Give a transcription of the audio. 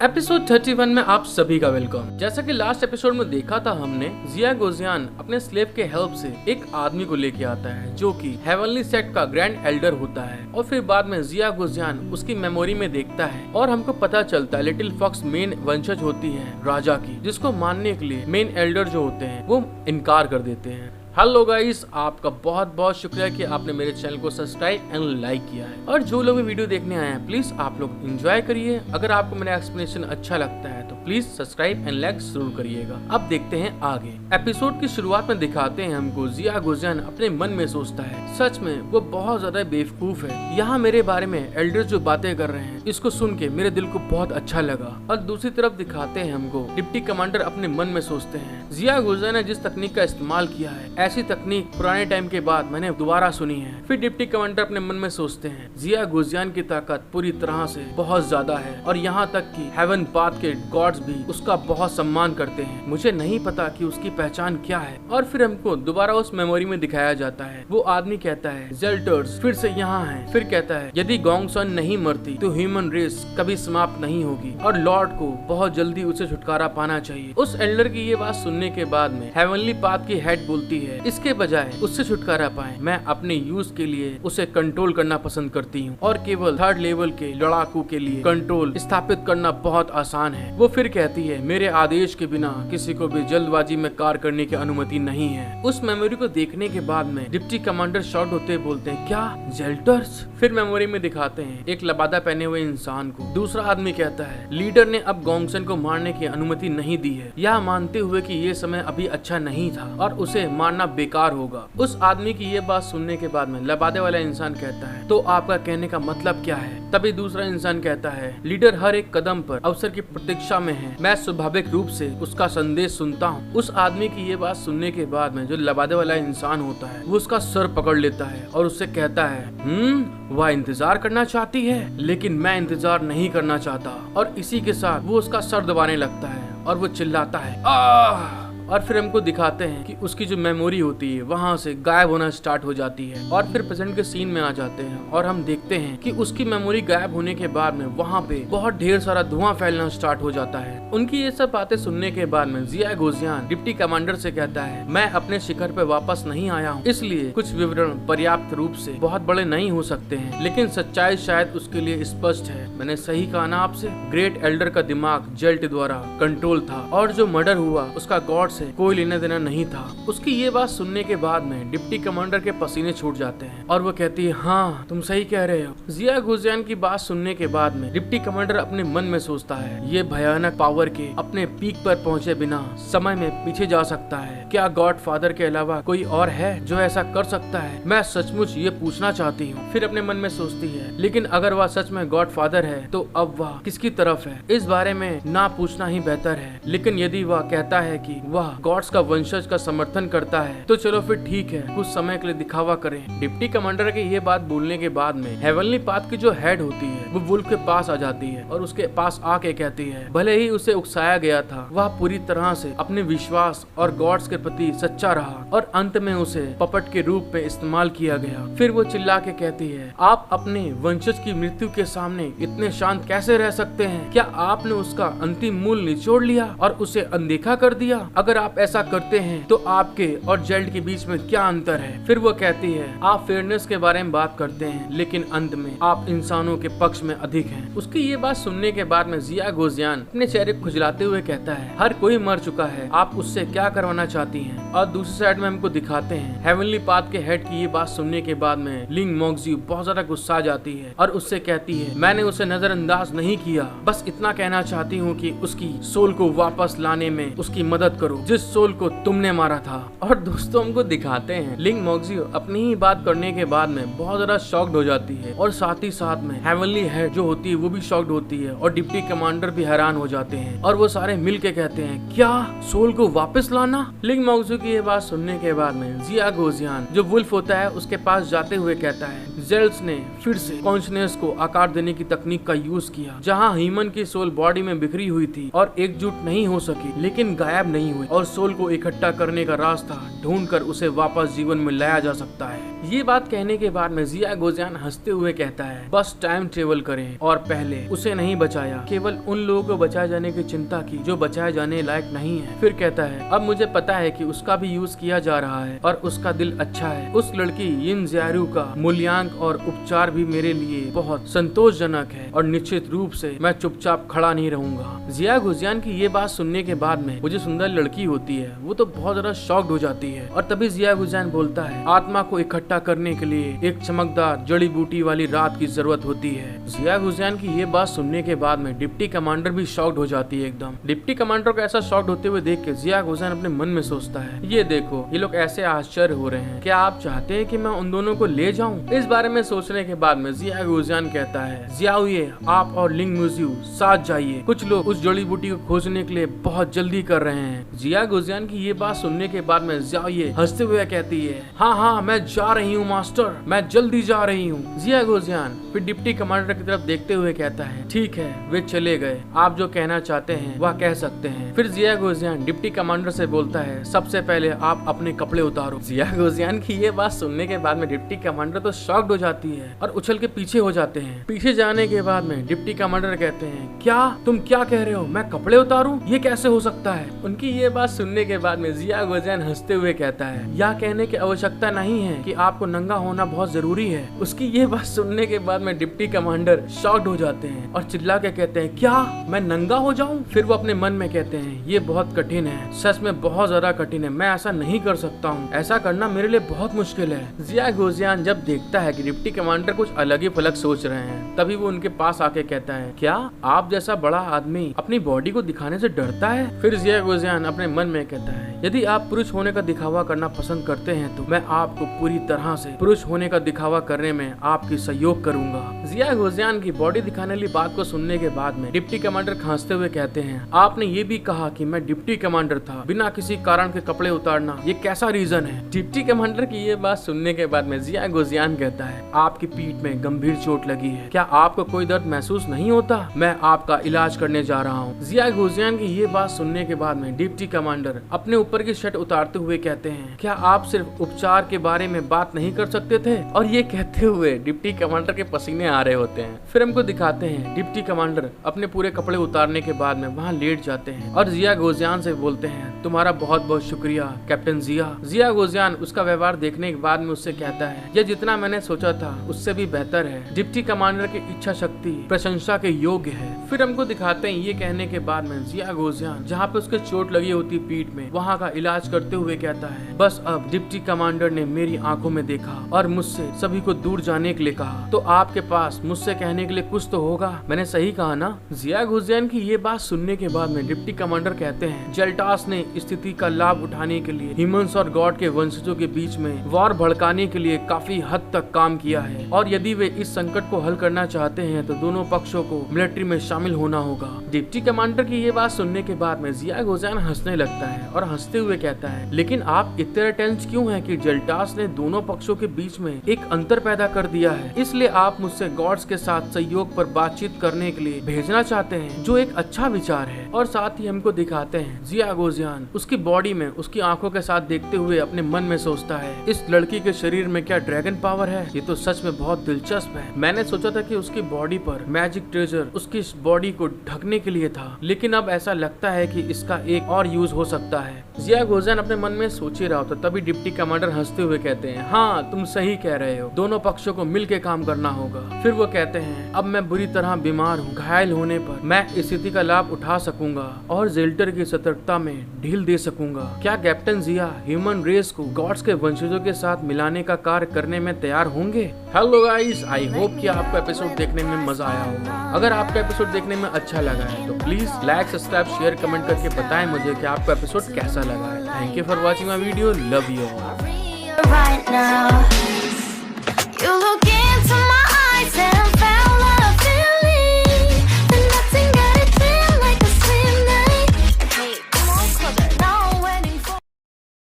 Episode 31 में आप सभी का वेलकम। जैसा कि लास्ट एपिसोड में देखा था हमने, जिया गोजियान अपने स्लेव के हेल्प से एक आदमी को लेके आता है जो कि हेवनली सेक्ट का ग्रैंड एल्डर होता है और फिर बाद में जिया गोजियान उसकी मेमोरी में देखता है और हमको पता चलता है लिटिल फॉक्स मेन वंशज होती है राजा की, जिसको मानने के लिए मेन एल्डर जो होते हैं वो इनकार कर देते हैं। हेलो गाइस, आपका बहुत बहुत शुक्रिया कि आपने मेरे चैनल को सब्सक्राइब एंड लाइक किया है। और जो लोग भी वीडियो देखने आए हैं प्लीज आप लोग एंजॉय करिए। अगर आपको मेरा एक्सप्लेनेशन अच्छा लगता है तो प्लीज सब्सक्राइब एंड लाइक जरूर करिएगा। अब देखते हैं आगे। एपिसोड की शुरुआत में दिखाते हैं हमको जिया गोजियान अपने मन में सोचता है सच में वो बहुत ज्यादा बेवकूफ है। यहाँ मेरे बारे में एल्डर्स जो बातें कर रहे हैं इसको सुन के मेरे दिल को बहुत अच्छा लगा। और दूसरी तरफ दिखाते हैं हमको डिप्टी कमांडर अपने मन में सोचते हैं जिया गोजियान ने जिस तकनीक का इस्तेमाल किया है ऐसी तकनीक पुराने टाइम के बाद मैंने दोबारा सुनी है। फिर डिप्टी कमांडर अपने मन में सोचते हैं जिया गोजियान की ताकत पूरी तरह से बहुत ज्यादा है और यहाँ तक कि हेवन पाथ के गॉड्स भी उसका बहुत सम्मान करते हैं। मुझे नहीं पता कि उसकी पहचान क्या है। और फिर हमको दोबारा उस मेमोरी में दिखाया जाता है वो आदमी कहता है जेल्टर्स फिर से यहाँ है। फिर कहता है यदि गोंगसन नहीं मरती तो ह्यूमन रेस कभी समाप्त नहीं होगी और लॉर्ड को बहुत जल्दी उसे छुटकारा पाना चाहिए। उस एल्डर की ये बात सुनने के बाद में हेवनली पाथ की हेड बोलती है इसके बजाय उससे छुटकारा पाए मैं अपने यूज के लिए उसे कंट्रोल करना पसंद करती हूँ और केवल 3rd लेवल के लड़ाकू के लिए कंट्रोल स्थापित करना बहुत आसान है। वो फिर कहती है मेरे आदेश के बिना किसी को भी जल्दबाजी में कार्य करने की अनुमति नहीं है। उस मेमोरी को देखने के बाद में डिप्टी कमांडर शॉक होते बोलते हैं क्या जेल्टर्स। फिर मेमोरी में दिखाते हैं एक लबादा पहने हुए इंसान को। दूसरा आदमी कहता है लीडर ने अब गोंगसन को मारने की अनुमति नहीं दी है, यह मानते हुए कि ये समय अभी अच्छा नहीं था और उसे मारना बेकार होगा। उस आदमी की ये बात सुनने के बाद में लबादे वाला इंसान कहता है तो आपका कहने का मतलब क्या है। तभी दूसरा इंसान कहता है लीडर हर एक कदम पर अवसर की प्रतीक्षा में है, मैं स्वाभाविक रूप से उसका संदेश सुनता हूँ। उस आदमी की ये बात सुनने के बाद में जो लबादे वाला इंसान होता है वो उसका सर पकड़ लेता है और उससे कहता है वह इंतजार करना चाहती है लेकिन मैं इंतजार नहीं करना चाहता। और इसी के साथ वो उसका सर दबाने लगता है और वो चिल्लाता है आह। और फिर हमको दिखाते हैं कि उसकी जो मेमोरी होती है वहाँ से गायब होना स्टार्ट हो जाती है। और फिर प्रेजेंट के सीन में आ जाते हैं और हम देखते हैं कि उसकी मेमोरी गायब होने के बाद में वहाँ पे बहुत ढेर सारा धुआं फैलना स्टार्ट हो जाता है। उनकी ये सब बातें सुनने के बाद में जिया गोजियान डिप्टी कमांडर से कहता है मैं अपने शिखर पे वापस नहीं आया हूँ, इसलिए कुछ विवरण पर्याप्त रूप से बहुत बड़े नहीं हो सकते हैं लेकिन सच्चाई शायद उसके लिए स्पष्ट है। मैंने सही कहा ना आपसे, ग्रेट एल्डर का दिमाग जेल्ट द्वारा कंट्रोल था और जो मर्डर हुआ उसका गॉड से कोई लेना देना नहीं था। उसकी ये बात सुनने के बाद में डिप्टी कमांडर के पसीने छूट जाते हैं और वो कहती है हाँ तुम सही कह रहे हो। जिया गोजियान की बात सुनने के बाद में डिप्टी कमांडर अपने मन में सोचता है ये भयानक पावर के अपने पीक पर पहुंचे बिना समय में पीछे जा सकता है। क्या गॉड फादर के अलावा कोई और है जो ऐसा कर सकता है? मैं सचमुच ये पूछना चाहती हूँ। फिर अपने मन में सोचती है लेकिन अगर वह सच में गॉड फादर है तो अब वह किसकी तरफ है? इस बारे में ना पूछना ही बेहतर है। लेकिन यदि वह कहता है कि वह गॉड्स का वंशज का समर्थन करता है तो चलो फिर ठीक है, कुछ समय के लिए दिखावा करें। डिप्टी कमांडर के ये बात बोलने के बाद में हेवनली पाथ की जो हेड होती है वो वुल्फ के पास आ जाती है और उसके पास आके कहती है भले ही उसे उकसाया गया था वह पूरी तरह से अपने विश्वास और गॉड्स के प्रति सच्चा रहा और अंत में उसे पपट के रूप में इस्तेमाल किया गया। फिर वो चिल्ला के कहती है आप अपने वंशज की मृत्यु के सामने इतने शांत कैसे रह सकते हैं? क्या आपने उसका अंतिम मूल निचोड़ लिया और उसे अनदेखा कर दिया? अगर आप ऐसा करते हैं तो आपके और जेल्ट के बीच में क्या अंतर है? फिर वो कहती है आप फेयरनेस के बारे में बात करते हैं लेकिन अंत में आप इंसानों के पक्ष में अधिक हैं। उसकी ये बात सुनने के बाद में जिया गोजियान अपने चेहरे को खुजलाते हुए कहता है हर कोई मर चुका है, आप उससे क्या करवाना चाहती हैं? और दूसरी साइड में हमको दिखाते हैं हेवनली पाथ के हेड की ये बात सुनने के बाद में लिंग मोक्जियो बहुत ज्यादा गुस्सा जाती है और उससे कहती है मैंने उसे नजरअंदाज नहीं किया, बस इतना कहना चाहती हूँ कि उसकी सोल को वापस लाने में उसकी मदद करो जिस सोल को तुमने मारा था। और दोस्तों हमको दिखाते हैं लिंग मोक्जियो अपनी ही बात करने के बाद में बहुत ज्यादा शॉक्ड हो जाती है और साथ ही साथ में हेवनली हेड जो होती है वो भी शॉक्ड होती है और डिप्टी कमांडर भी हैरान हो जाते हैं और वो सारे मिल के कहते हैं क्या सोल को वापस लाना? लिंग मोक्जियो की ये बात सुनने के बाद में जिया गोजियान जो वुल्फ होता है उसके पास जाते हुए कहता है जेल्स ने फिर से कॉन्शनेस को आकार देने की तकनीक का यूज किया, जहाँ ह्यूमन की सोल बॉडी में बिखरी हुई थी और एकजुट नहीं हो सकी, लेकिन गायब नहीं हुई, और सोल को इकट्ठा करने का रास्ता ढूंढकर उसे वापस जीवन में लाया जा सकता है। ये बात कहने के बाद में जिया गोजियान हंसते हुए कहता है, बस टाइम ट्रेवल करें और पहले उसे नहीं बचाया, केवल उन लोगों को बचाए जाने की चिंता की जो बचाए जाने लायक नहीं है। फिर कहता है, अब मुझे पता है कि उसका भी यूज किया जा रहा है और उसका दिल अच्छा है। उस लड़की यिन ज़ियारू का मूल्यांक और उपचार भी मेरे लिए बहुत संतोषजनक है और निश्चित रूप से मैं चुपचाप खड़ा नहीं रहूंगा। जिया गोजियान की ये बात सुनने के बाद में वो जो सुंदर लड़की होती है वो तो बहुत ज्यादा शॉक्ड हो जाती है, और तभी जिया गोजियान बोलता है, आत्मा को इकट्ठा करने के लिए एक चमकदार जड़ी बूटी वाली रात की जरूरत होती है। जिया गोजियान की ये बात सुनने के बाद में डिप्टी कमांडर भी शॉक्ड हो जाती है एकदम। डिप्टी कमांडर को ऐसा शॉक्ड होते हुए देख के जिया गोजियान अपने मन में सोचता है, ये देखो ये लोग ऐसे आश्चर्य हो रहे हैं, क्या आप चाहते हैं कि मैं उन दोनों को ले जाऊं? इस बारे में सोचने के बाद में जिया गोजियान कहता है, जियाओये आप और लिंग म्यूजियू साथ जाइए, कुछ लोग उस जड़ी बूटी को खोजने के लिए बहुत जल्दी कर रहे हैं। जिया गोजियान की ये बात सुनने के बाद में जियाओये हंसते हुए कहती है, हाँ मैं जा रही हूँ मास्टर, मैं जल्दी जा रही हूँ। जिया गोजियान फिर डिप्टी कमांडर की तरफ देखते हुए कहता है, ठीक है वे चले गए, आप जो कहना चाहते हैं वह कह सकते हैं। फिर जिया गोजियान डिप्टी कमांडर से बोलता है, सबसे पहले आप अपने कपड़े उतारो। जिया गोजियान की ये बात सुनने के बाद में डिप्टी कमांडर तो शॉक्ड हो जाती है और उछल के पीछे हो जाते हैं। पीछे जाने के बाद में डिप्टी कमांडर कहते हैं, क्या तुम क्या कह रहे हो, मैं कपड़े उतारूं? ये कैसे हो सकता है? उनकी ये बात सुनने के बाद में जिया गोजियान हंसते हुए कहता है, यह कहने की आवश्यकता नहीं है कि आपको नंगा होना बहुत जरूरी है। उसकी ये बात सुनने के बाद में डिप्टी कमांडर शॉक्ड हो जाते हैं और चिल्ला के कहते हैं, क्या मैं नंगा हो जाऊं? फिर वो अपने मन में कहते हैं, ये बहुत कठिन है, सच में बहुत ज्यादा कठिन है, मैं ऐसा नहीं कर सकता हूँ, ऐसा करना मेरे लिए बहुत मुश्किल है। जिया गोजियान जब देखता है कि डिप्टी कमांडर कुछ अलग ही फलक सोच रहे हैं, तभी वो उनके पास आके कहता है, क्या आप जैसा बड़ा आदमी अपनी बॉडी को दिखाने से डरता है? फिर जिया गोजियान अपने मन में कहता है, यदि आप पुरुष होने का दिखावा करना पसंद करते हैं तो मैं आपको पूरी तरह से पुरुष होने का दिखावा करने में आपकी सहयोग करूंगा। जिया गोजियान की बॉडी दिखाने वाली बात को सुनने के बाद में डिप्टी कमांडर खांसते हुए कहते हैं, आपने ये भी कहा कि मैं डिप्टी कमांडर था, बिना किसी कारण के कपड़े उतारना ये कैसा रीजन है? डिप्टी कमांडर की ये बात सुनने के बाद में जिया गोजियान कहता है, आपकी पीठ में गंभीर चोट लगी है, क्या आपको कोई दर्द महसूस नहीं होता? मैं आपका इलाज करने जा रहा हूँ। जिया गोजियान की ये बात सुनने के बाद में डिप्टी कमांडर अपने ऊपर की शर्ट उतारते हुए कहते हैं, क्या आप सिर्फ उपचार के बारे में बात नहीं कर सकते थे? और ये कहते हुए डिप्टी कमांडर के पसीने आ रहे होते हैं। फिर हमको दिखाते हैं डिप्टी कमांडर अपने पूरे कपड़े उतारने के बाद में वहाँ लेट जाते हैं और जिया गोजियान से बोलते हैं, तुम्हारा बहुत बहुत शुक्रिया कैप्टन जिया। जिया गोजियान उसका व्यवहार देखने के बाद में उससे कहता है, यह जितना मैंने सोचा था उससे भी बेहतर है। डिप्टी कमांडर की इच्छा शक्ति प्रशंसा के योग्य है। फिर हमको दिखाते हैं ये कहने के बाद में जिया गोजियान जहाँ पे उसके चोट लगी होती पीठ में, वहाँ का इलाज करते हुए कहता है, बस अब डिप्टी कमांडर ने मेरी आंखों में देखा और मुझसे सभी को दूर जाने के लिए कहा, तो आपके पास मुझसे कहने के लिए कुछ तो होगा, मैंने सही कहा ना? जिया गोजियान की ये बात सुनने के बाद में डिप्टी कमांडर कहते हैं, जेल्टास ने स्थिति का लाभ उठाने के लिए ह्यूमंस और गॉड के वंशजों के बीच में वॉर भड़काने के लिए काफी हद तक काम किया है, और यदि वे इस संकट को हल करना चाहते हैं तो दोनों पक्षों को मिलिट्री में शामिल होना होगा। डिप्टी कमांडर की ये बात सुनने के बाद में जिया गोजियान हंसने लगता है और हंसते हुए कहता है, लेकिन आप इतने टेंस क्यों हैं कि जेल्टास ने दोनों पक्षों के बीच में एक अंतर पैदा कर दिया है, इसलिए आप मुझसे गॉड्स के साथ सहयोग पर बातचीत करने के लिए भेजना चाहते हैं, जो एक अच्छा विचार है। और साथ ही हमको दिखाते हैं जिया गोजियान उसकी बॉडी में उसकी आंखों के साथ देखते हुए अपने मन में सोचता है, इस लड़की के शरीर में क्या ड्रैगन पावर है? ये तो सच में बहुत दिलचस्प है। मैंने सोचा था कि उसकी बॉडी पर मैजिक ट्रेजर उसकी बॉडी को ढकने के लिए था, लेकिन अब ऐसा लगता है कि इसका एक और यूज हो सकता है। जिया गोजियान अपने मन में सोच ही रहा होता, तभी डिप्टी कमांडर हंसते हुए कहते हैं, हाँ तुम सही कह रहे हो, दोनों पक्षों को मिलकर काम करना होगा। फिर वो कहते हैं, अब मैं बुरी तरह बीमार हूँ, घायल होने पर मैं इस स्थिति का लाभ उठा सकूंगा और जेल्टर की सतर्कता में ढील दे सकूंगा। क्या कैप्टन जिया ह्यूमन रेस को गॉड्स के वंशजों के साथ मिलाने का कार्य करने में तैयार होंगे? हेलो गाइस, आई होप कि आपको एपिसोड देखने में मजा आया होगा। अगर आपको एपिसोड देखने में अच्छा लगा है तो please like, subscribe, share, comment करके बताएं मुझे कि आपको एपिसोड कैसा लगा है। Thank you for watching my video, love you all.